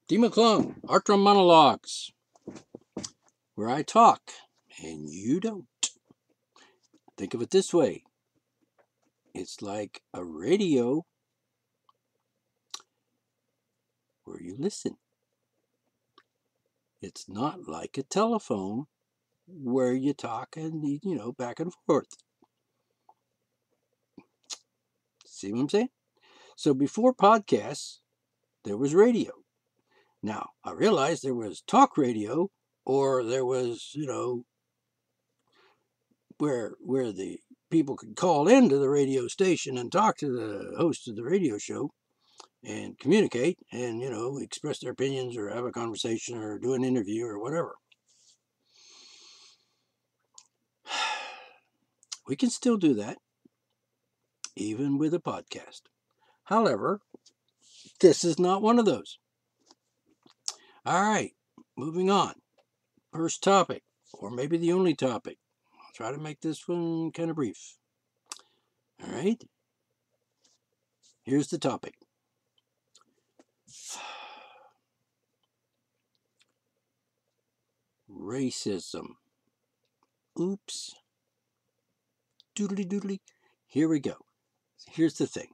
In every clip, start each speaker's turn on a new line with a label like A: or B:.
A: D. McClung, Artrum Monologues, where I talk and you don't. Think of it this way. It's like a radio where you listen. It's not like a telephone where you talk and, back and forth. See what I'm saying? So before podcasts, there was radio. Now, I realized there was talk radio, or there was, where the people could call into the radio station and talk to the host of the radio show and communicate and, express their opinions or have a conversation or do an interview or whatever. We can still do that, even with a podcast. However, this is not one of those. All right, moving on. First topic, or maybe the only topic. I'll try to make this one kind of brief. All right, here's the topic. Racism. Oops. Doodly doodly. Here we go. Here's the thing.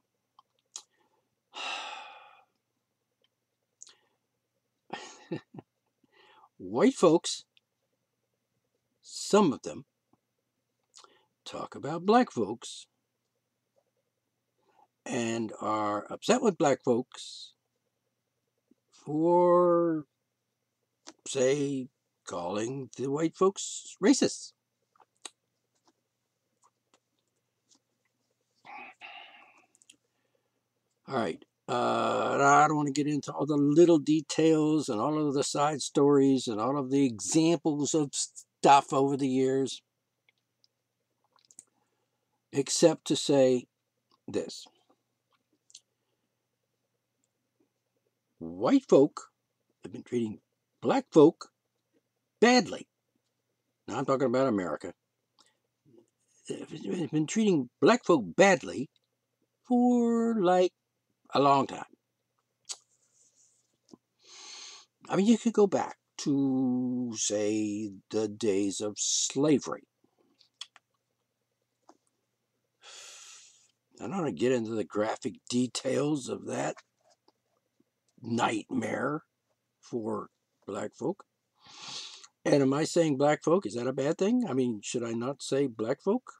A: White folks, some of them, talk about black folks and are upset with black folks for, say, calling the white folks racist. All right. I don't want to get into all the little details and all of the side stories and all of the examples of stuff over the years, except to say this. White folk have been treating black folk badly. Now I'm talking about America. They've been treating black folk badly for like a long time. I mean, you could go back to, say, the days of slavery. I don't want to get into the graphic details of that nightmare for black folk. And am I saying black folk? Is that a bad thing? I mean, should I not say black folk?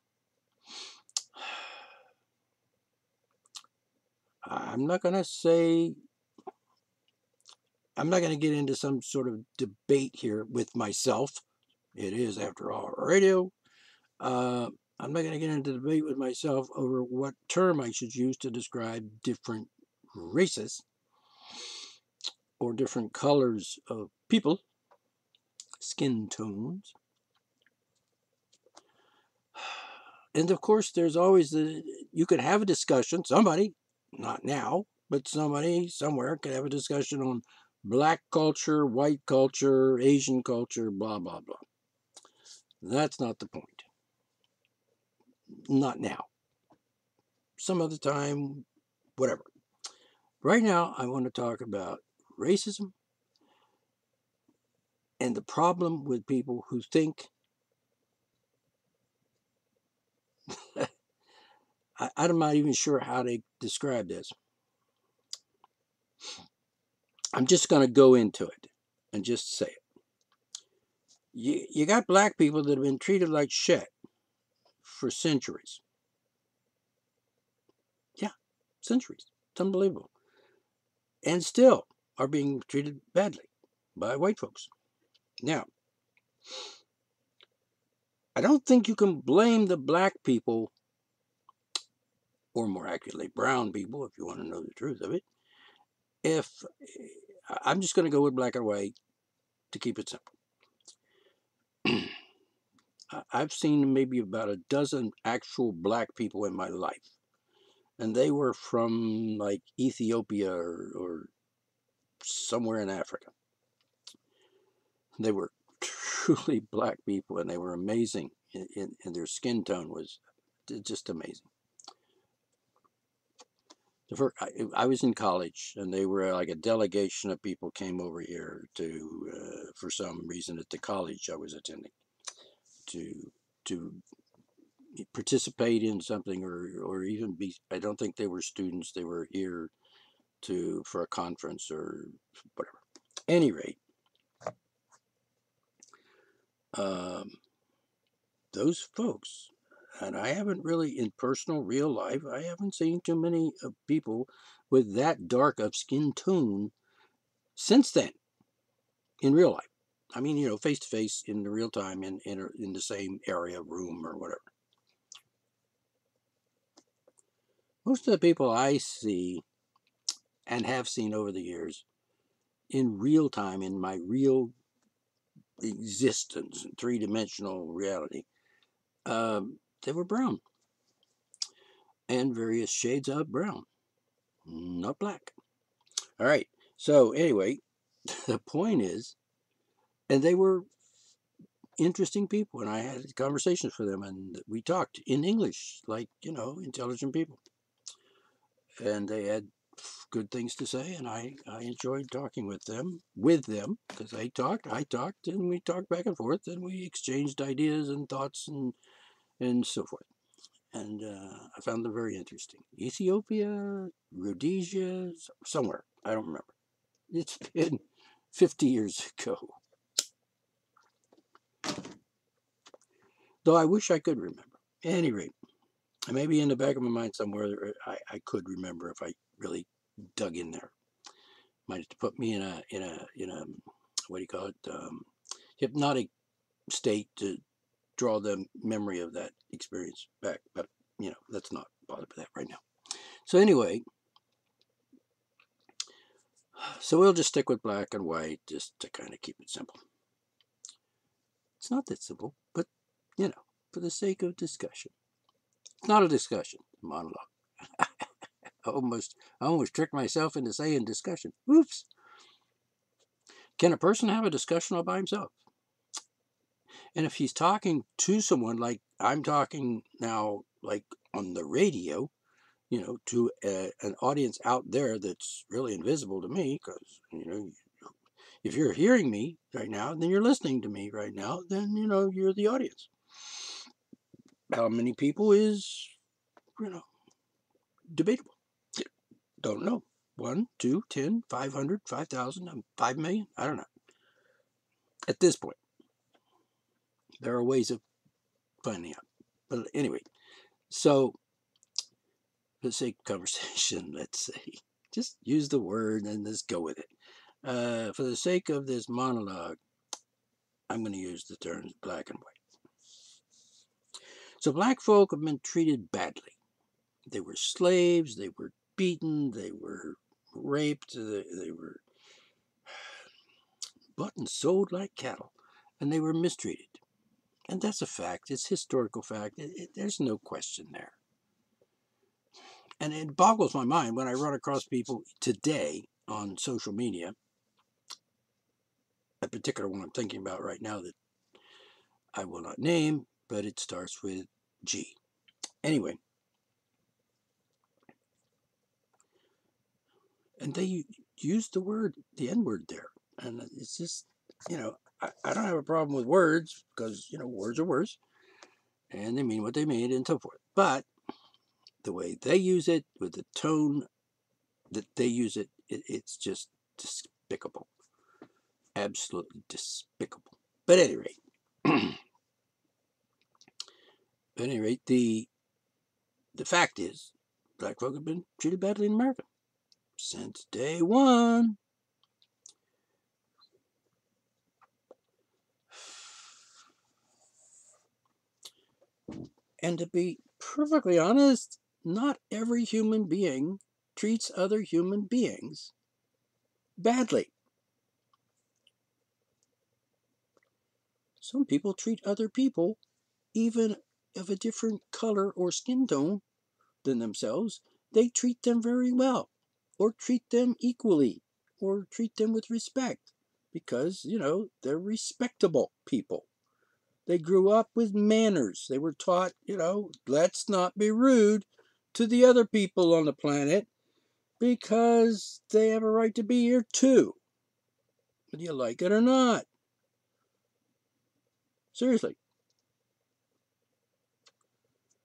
A: I'm not going to get into some sort of debate here with myself. It is, after all, radio. I'm not going to get into debate with myself over what term I should use to describe different races or different colors of people, skin tones. And of course, there's always you could have a discussion, somebody, not now, but somebody somewhere could have a discussion on black culture, white culture, Asian culture, blah, blah, blah. That's not the point. Not now. Some other time, whatever. Right now, I want to talk about racism and the problem with people who think I'm not even sure how to describe this. I'm just going to go into it and just say it. You got black people that have been treated like shit for centuries. Yeah, centuries. It's unbelievable. And still are being treated badly by white folks. Now, I don't think you can blame the black people, or more accurately, brown people, if you want to know the truth of it, if I'm just going to go with black and white to keep it simple. I've seen maybe about a dozen actual black people in my life, and they were from like Ethiopia or somewhere in Africa. They were truly black people, and they were amazing, and their skin tone was just amazing. I was in college, and they were like a delegation of people came over here to, for some reason at the college I was attending, to to participate in something or even be. I don't think they were students. They were here for a conference or whatever. Any rate, um, those folks, and I haven't really in personal real life. I haven't seen too many people with that dark of skin tone since then in real life. I mean, face to face in the real time in the same area, room, or whatever. Most of the people I see and have seen over the years in real time, in my real existence, in three-dimensional reality, they were brown and various shades of brown, not black. All right. So anyway, the point is, and they were interesting people, and I had conversations with them, and we talked in English, like intelligent people, and they had good things to say, and I enjoyed talking with them because I talked, and we talked back and forth, and we exchanged ideas and thoughts and so forth. And I found them very interesting. Ethiopia, Rhodesia, somewhere. I don't remember. It's been 50 years ago. Though I wish I could remember. At any rate, maybe in the back of my mind somewhere I could remember if I really dug in there. Might have to put me in a what do you call it, hypnotic state to draw the memory of that experience back. But let's not bother with that right now. So anyway, so we'll just stick with black and white just to kind of keep it simple. It's not that simple, but for the sake of discussion. It's not a discussion, a monologue. I almost tricked myself into saying discussion. Oops. Can a person have a discussion all by himself? And if he's talking to someone like I'm talking now, like on the radio, to an audience out there that's really invisible to me, because, if you're hearing me right now, then you're listening to me right now, then, you're the audience. How many people is, debatable. Don't know. 1, 2, 10, 500, 5,000, 5 million? I don't know. At this point, there are ways of finding out. But anyway, so for the sake of conversation, let's say, just use the word and let's go with it. For the sake of this monologue, I'm going to use the terms black and white. So black folk have been treated badly. They were slaves, they were beaten, they were raped, they were bought and sold like cattle, and they were mistreated. And that's a fact. It's historical fact. There's no question there. And it boggles my mind when I run across people today on social media, a particular one I'm thinking about right now that I will not name, but it starts with G. Anyway, and they use the N-word there. And it's just, I don't have a problem with words because, words are words and they mean what they mean and so forth. But the way they use it, with the tone that they use it, it's just despicable. Absolutely despicable. But at any rate, the fact is, black folk have been treated badly in America since day one. And to be perfectly honest, not every human being treats other human beings badly. Some people treat other people, even of a different color or skin tone than themselves, they treat them very well, or treat them equally, or treat them with respect, because, they're respectable people. They grew up with manners. They were taught, let's not be rude to the other people on the planet, Because they have a right to be here too, whether you like it or not. Seriously.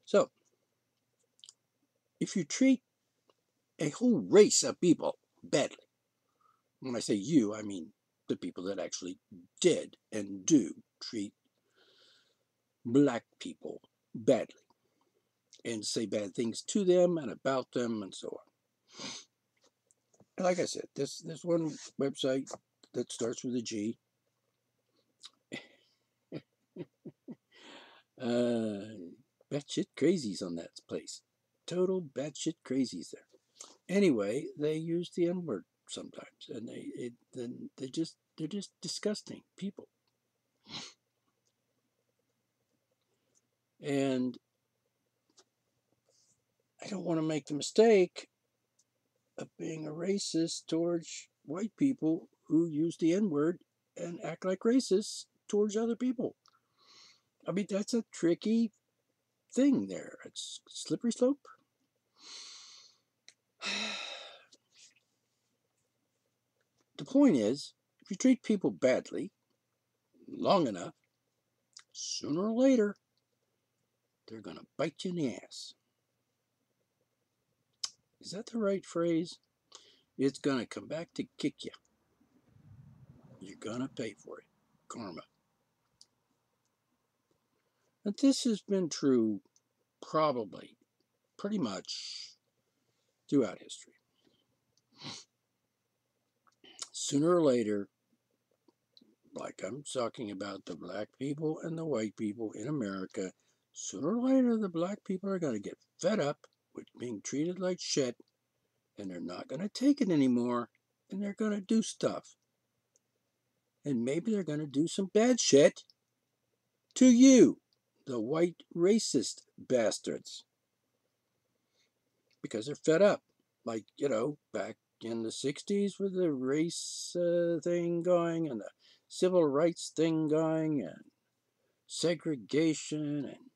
A: So, if you treat a whole race of people badly, when I say you, I mean the people that actually did and do treat black people badly and say bad things to them and about them and so on. Like I said, this one website that starts with a G, batshit crazies on that place. Total batshit crazies there. Anyway, they use the N word sometimes, and they're just disgusting people. And I don't want to make the mistake of being a racist towards white people who use the N word and act like racists towards other people. I mean, that's a tricky thing there. It's slippery slope. The point is, if you treat people badly long enough, sooner or later, they're going to bite you in the ass. Is that the right phrase? It's going to come back to kick you. You're going to pay for it. Karma. And this has been true probably pretty much throughout history. Sooner or later, like I'm talking about the black people and the white people in America, sooner or later the black people are going to get fed up with being treated like shit, and they're not going to take it anymore, and they're going to do stuff. And maybe they're going to do some bad shit to you, the white racist bastards, because they're fed up. Like, back in the 60s with the race thing going and the civil rights thing going and segregation and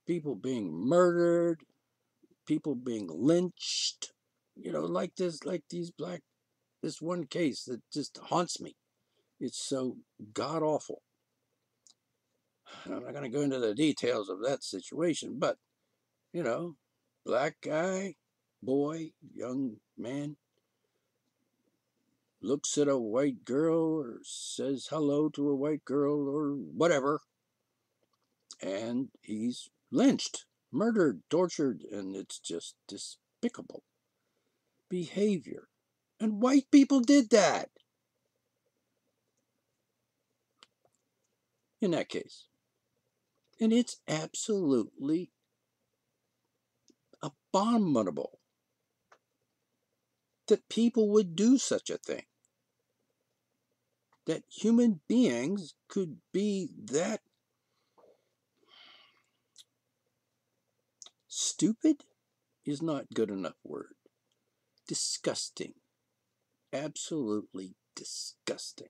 A: people being murdered, people being lynched, this one case that just haunts me. It's so god awful. I'm not going to go into the details of that situation, but, black guy, boy, young man, looks at a white girl or says hello to a white girl or whatever, and he's lynched, murdered, tortured, and it's just despicable behavior. And white people did that in that case. And it's absolutely abominable that people would do such a thing. That human beings could be that stupid is not good enough word. Disgusting. Absolutely disgusting.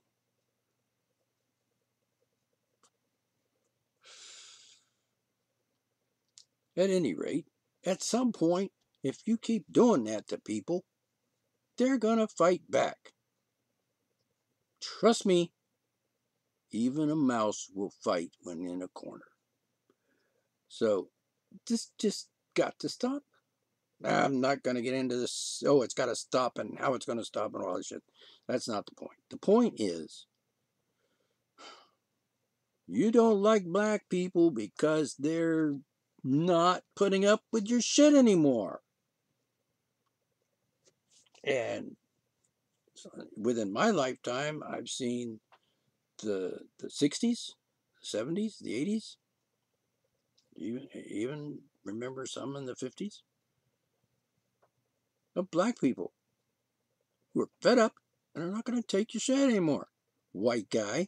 A: At any rate, at some point, if you keep doing that to people, they're gonna fight back. Trust me, even a mouse will fight when in a corner. So, this just got to stop. I'm not going to get into this, it's got to stop and how it's going to stop and all that shit. That's not the point. The point is, you don't like black people because they're not putting up with your shit anymore. And within my lifetime, I've seen the 60s, 70s, the 80s, even remember some in the 50s, of black people who are fed up and are not going to take your shit anymore. White guy,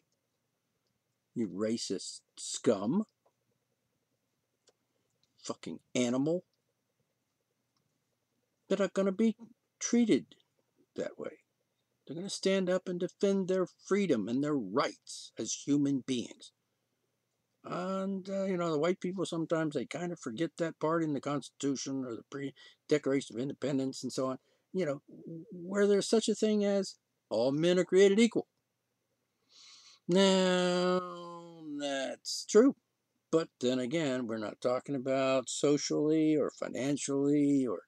A: you racist scum, fucking animal, that are going to be treated that way. They're going to stand up and defend their freedom and their rights as human beings. And, the white people sometimes they kind of forget that part in the Constitution or the Declaration of Independence and so on, where there's such a thing as all men are created equal. Now, that's true. But then again, we're not talking about socially or financially or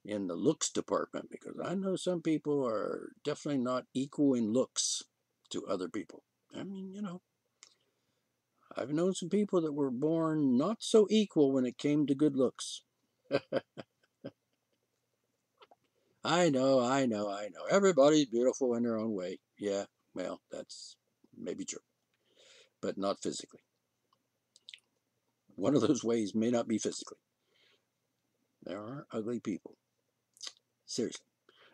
A: in the looks department, because I know some people are definitely not equal in looks to other people. I mean, I've known some people that were born not so equal when it came to good looks. I know, I know, I know. Everybody's beautiful in their own way. Yeah, well, that's maybe true, but not physically. One of those ways may not be physically. There are ugly people. Seriously.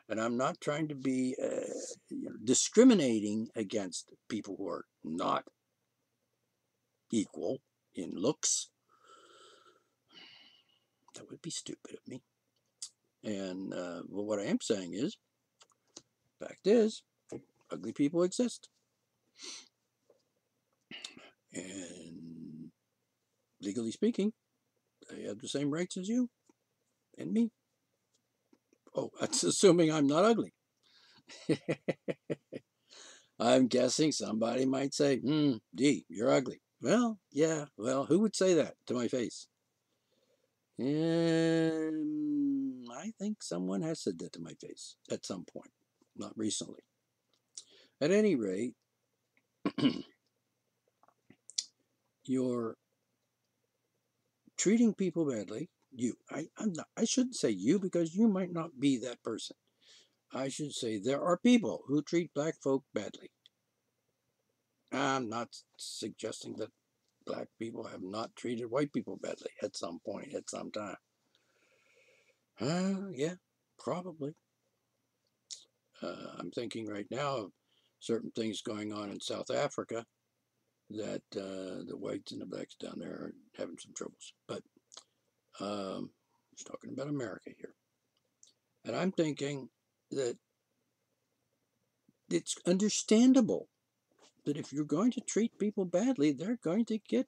A: And I'm not trying to be discriminating against people who are not equal in looks. That would be stupid of me. And well, what I am saying is, fact is, ugly people exist. And legally speaking, they have the same rights as you and me. Oh, that's assuming I'm not ugly. I'm guessing somebody might say, D, you're ugly. Well, yeah, well, who would say that to my face? And I think someone has said that to my face at some point, not recently. At any rate, you're treating people badly. I shouldn't say you, because you might not be that person. I should say there are people who treat black folk badly. I'm not suggesting that black people have not treated white people badly at some point, at some time. Yeah, probably. I'm thinking right now of certain things going on in South Africa that the whites and the blacks down there are having some troubles. But just talking about America here. And I'm thinking that it's understandable that if you're going to treat people badly, they're going to get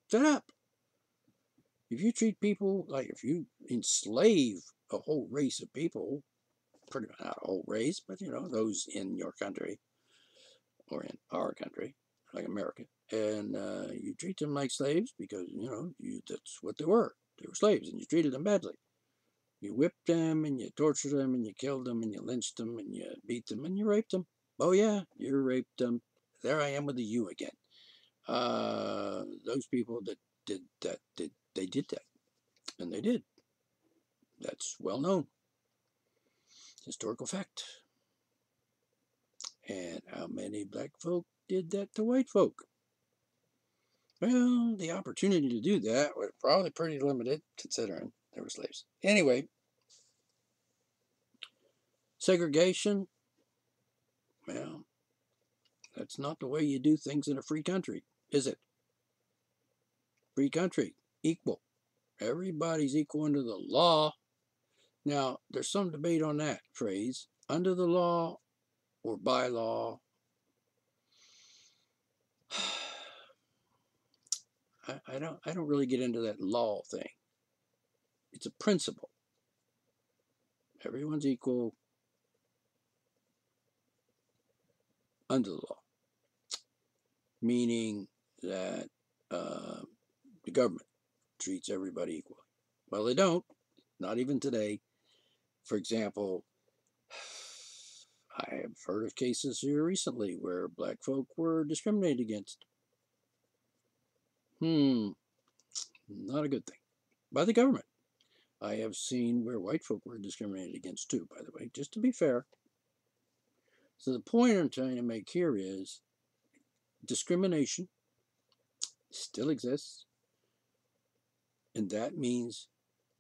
A: fed up. If you treat people like, if you enslave a whole race of people, pretty much not a whole race, but those in your country or in our country, like America, and you treat them like slaves because that's what they were. They were slaves, and you treated them badly. You whipped them, and you tortured them, and you killed them, and you lynched them, and you beat them, and you raped them. Oh yeah, you raped them. There I am with the you again. Those people that did that, they did that, and they did. That's well known, historical fact. And how many black folk did that to white folk? Well, the opportunity to do that was probably pretty limited, considering they were slaves. Anyway, segregation, well, that's not the way you do things in a free country, is it? Free country, equal. Everybody's equal under the law. Now, there's some debate on that phrase, under the law or by law. I don't really get into that law thing. It's a principle. Everyone's equal under the law, meaning that the government treats everybody equally. Well, they don't, not even today. For example, I have heard of cases here recently where black folk were discriminated against. Not a good thing. By the government. I have seen where white folk were discriminated against too, by the way, just to be fair. So the point I'm trying to make here is discrimination still exists, and that means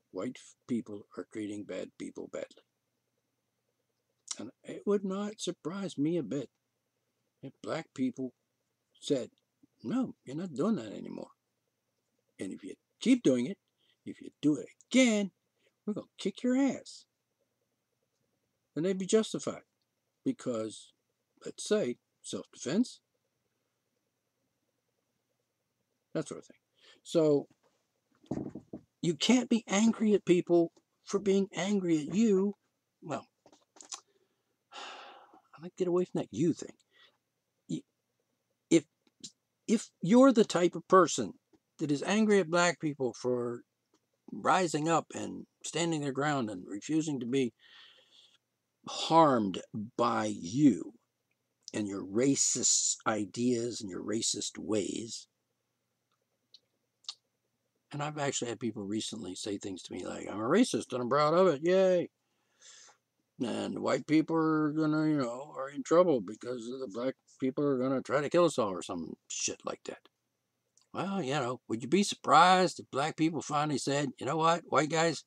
A: white people are treating bad people badly. And it would not surprise me a bit if black people said, no, you're not doing that anymore. And if you keep doing it, if you do it again, we're going to kick your ass. And they'd be justified because, let's say, self-defense. that sort of thing. So you can't be angry at people for being angry at you. Well, I like to get away from that you thing. If if you're the type of person that is angry at black people for rising up and standing their ground and refusing to be harmed by you and your racist ideas and your racist ways. And I've actually had people recently say things to me like, I'm a racist and I'm proud of it, yay. And white people are gonna, are in trouble because the black people are gonna try to kill us all or some shit like that. Well, would you be surprised if black people finally said, you know what, white guys,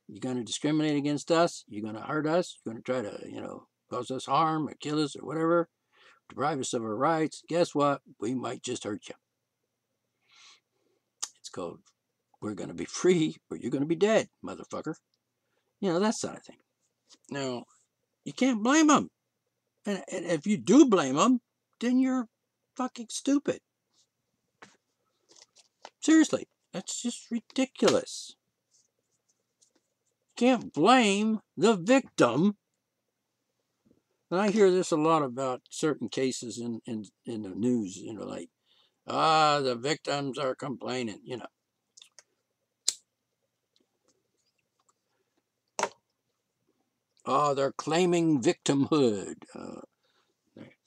A: you're gonna discriminate against us, you're gonna hurt us, you're gonna try to, cause us harm or kill us or whatever, deprive us of our rights. Guess what? We might just hurt you. It's called, we're gonna be free or you're gonna be dead, motherfucker. That sort of thing. Now, you can't blame them. And if you do blame them, then you're fucking stupid. Seriously, that's just ridiculous. You can't blame the victim. And I hear this a lot about certain cases in the news, like, the victims are complaining, they're claiming victimhood.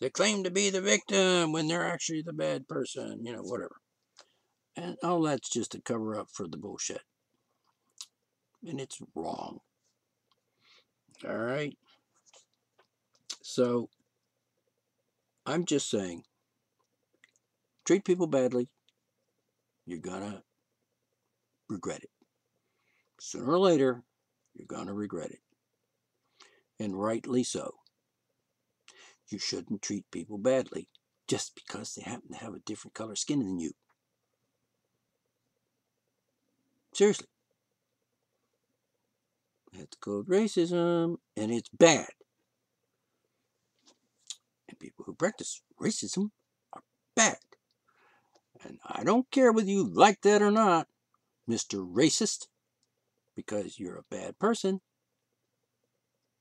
A: They claim to be the victim when they're actually the bad person, whatever. And all that's just a cover up for the bullshit. And it's wrong. All right. So I'm just saying, treat people badly, you're gonna regret it. Sooner or later, you're gonna regret it. And rightly so. You shouldn't treat people badly just because they happen to have a different color skin than you. Seriously. That's called racism, and it's bad. And people who practice racism are bad. And I don't care whether you like that or not, Mr. Racist, because you're a bad person.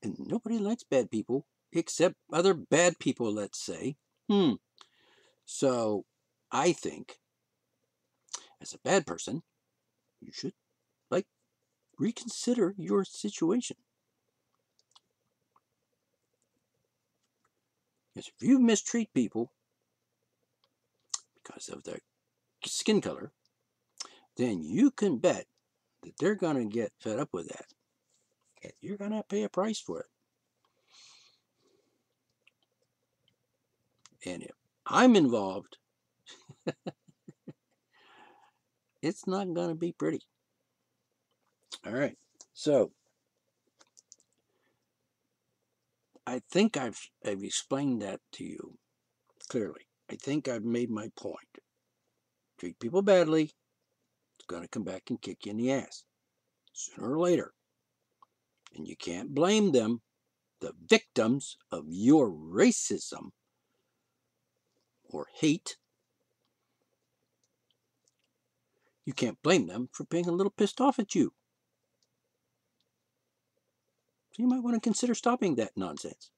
A: And nobody likes bad people, except other bad people, let's say. So, I think, as a bad person, you should, reconsider your situation. Because if you mistreat people because of their skin color, then you can bet that they're going to get fed up with that. And you're going to pay a price for it. And if I'm involved, it's not going to be pretty. All right. So, I think I've explained that to you clearly. I think I've made my point. Treat people badly, it's going to come back and kick you in the ass sooner or later. And you can't blame them, the victims of your racism or hate. You can't blame them for being a little pissed off at you. So you might want to consider stopping that nonsense.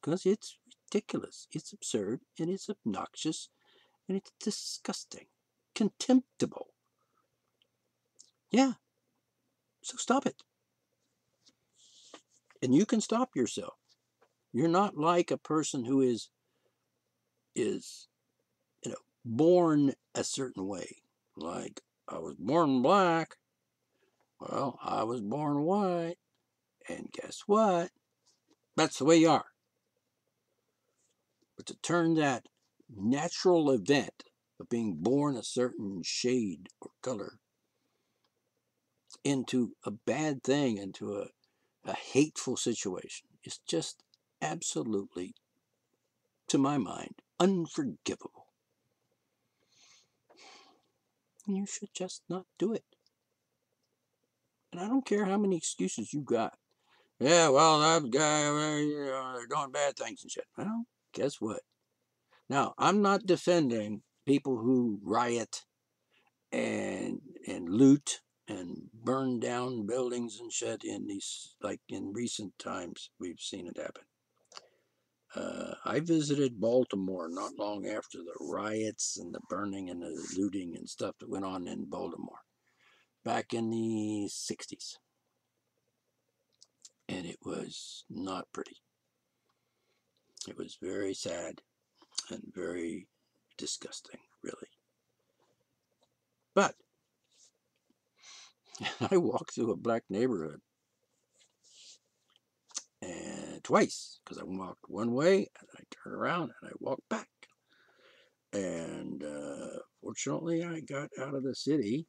A: Because it's ridiculous, it's absurd, and it's obnoxious, and it's disgusting, contemptible. Yeah, so stop it. And you can stop yourself. You're not like a person who is born a certain way. Like, I was born black. Well, I was born white. And guess what? That's the way you are. But to turn that natural event of being born a certain shade or color into a bad thing, into a hateful situation, is just absolutely, to my mind, unforgivable. And you should just not do it. And I don't care how many excuses you got. Yeah, well, that guy, they're doing bad things and shit. Well, guess what? Now, I'm not defending people who riot and loot and burn down buildings and shit in these, like in recent times, we've seen it happen. I visited Baltimore not long after the riots and the burning and the looting and stuff that went on in Baltimore back in the 60s. And it was not pretty. It was very sad and very disgusting, really. But I walked through a black neighborhood and twice, because I walked one way and I turned around and I walked back. And fortunately, I got out of the city,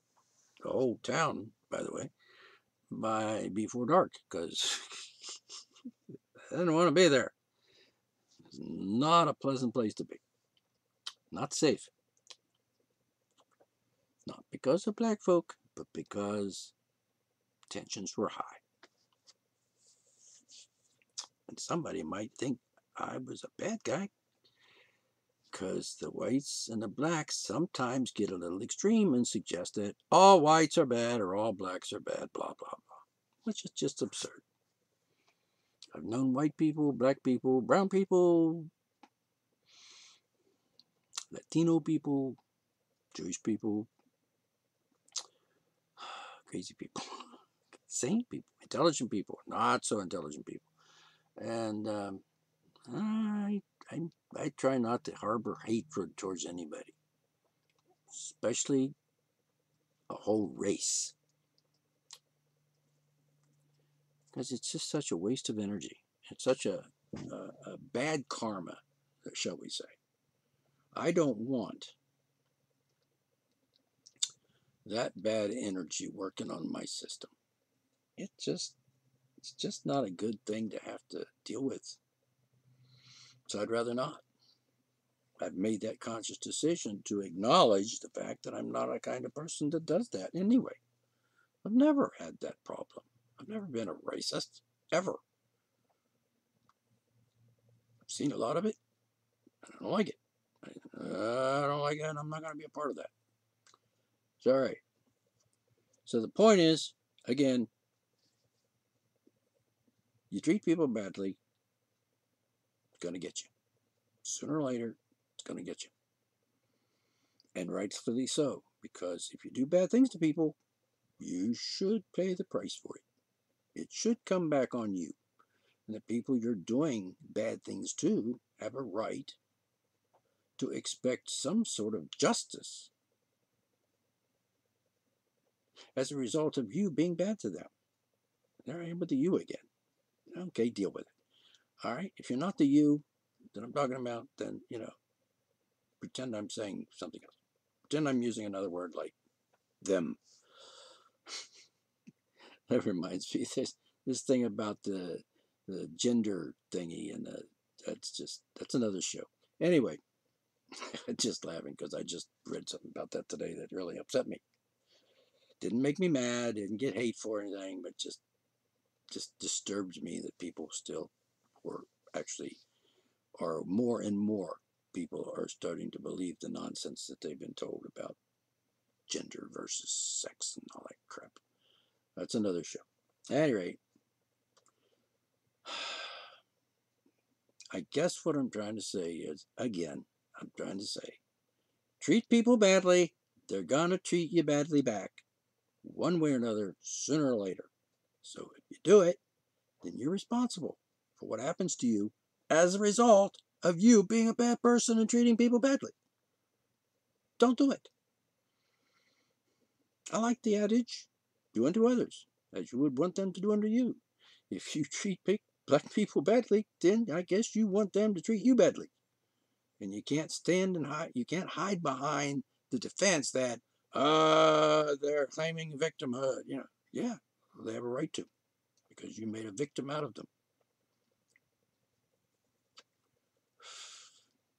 A: the whole town, by the way, before dark, because I didn't want to be there. It's not a pleasant place to be. Not safe. Not because of black folk, but because tensions were high. And somebody might think I was a bad guy, because the whites and the blacks sometimes get a little extreme and suggest that all whites are bad or all blacks are bad, blah, blah, blah, which is just absurd. I've known white people, black people, brown people, Latino people, Jewish people, crazy people, sane people, intelligent people, not so intelligent people. And I try not to harbor hatred towards anybody, especially a whole race, because it's just such a waste of energy. It's such a bad karma, shall we say. I don't want that bad energy working on my system. It's just not a good thing to have to deal with. So I'd rather not. I've made that conscious decision to acknowledge the fact that I'm not a kind of person that does that anyway. I've never had that problem. I've never been a racist, ever. I've seen a lot of it. I don't like it. I don't like it, and I'm not going to be a part of that. It's all right. So the point is, again, you treat people badly, it's going to get you. Sooner or later, it's going to get you. And rightfully so, because if you do bad things to people, you should pay the price for it. It should come back on you. And the people you're doing bad things to have a right to expect some sort of justice as a result of you being bad to them. There I am with the you again. Okay, deal with it. All right? If you're not the you that I'm talking about, then, pretend I'm saying something else. Pretend I'm using another word like them. That reminds me, this thing about the gender thingy, and that's another show. Anyway, just laughing because I just read something about that today that really upset me. Didn't make me mad, didn't get hateful or anything, but just disturbs me that people still are more and more people are starting to believe the nonsense that they've been told about gender versus sex and all that crap. That's another show. At any rate, I guess what I'm trying to say is, again, I'm trying to say, treat people badly, they're gonna treat you badly back, one way or another, sooner or later. So if you do it, then you're responsible for what happens to you as a result of you being a bad person and treating people badly. Don't do it. I like the adage, do unto others as you would want them to do unto you. If you treat black people badly, then I guess you want them to treat you badly. And you can't stand and hide. You can't hide behind the defense that they're claiming victimhood. Yeah, they have a right to, because you made a victim out of them.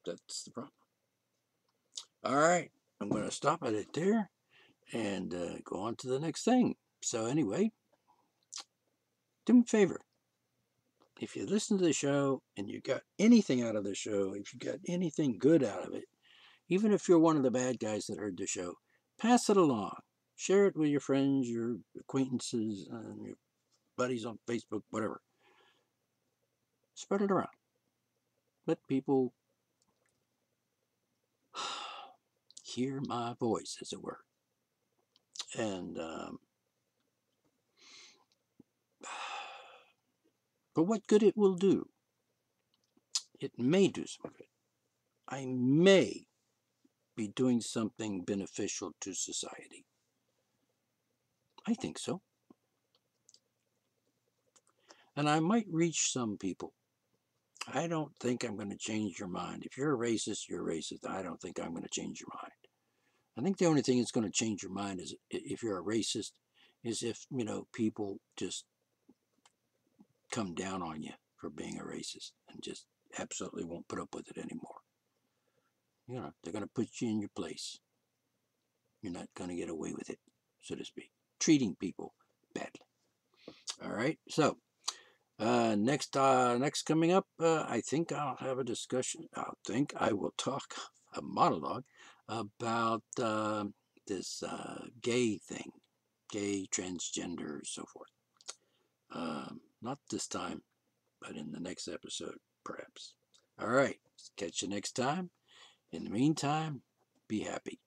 A: That's the problem. All right, I'm going to stop at it there and go on to the next thing. So anyway, do me a favor. If you listen to the show and you got anything out of the show, if you got anything good out of it, even if you're one of the bad guys that heard the show, Pass it along. Share it with your friends, your acquaintances, and your buddies on Facebook, whatever. Spread it around. Let people hear my voice, as it were. And for what good it will do, it may do some good. I may be doing something beneficial to society. I think so. And I might reach some people. I don't think I'm going to change your mind. If you're a racist, you're racist. I don't think I'm going to change your mind. I think the only thing that's going to change your mind is if you're a racist, is if, people just come down on you for being a racist and just absolutely won't put up with it anymore. They're going to put you in your place. You're not going to get away with it, so to speak. Treating people badly. All right. So next coming up, I think I'll have a discussion. I will talk a monologue about this gay thing, gay, transgender, so forth. Not this time, but in the next episode, perhaps. All right. Catch you next time. In the meantime, be happy.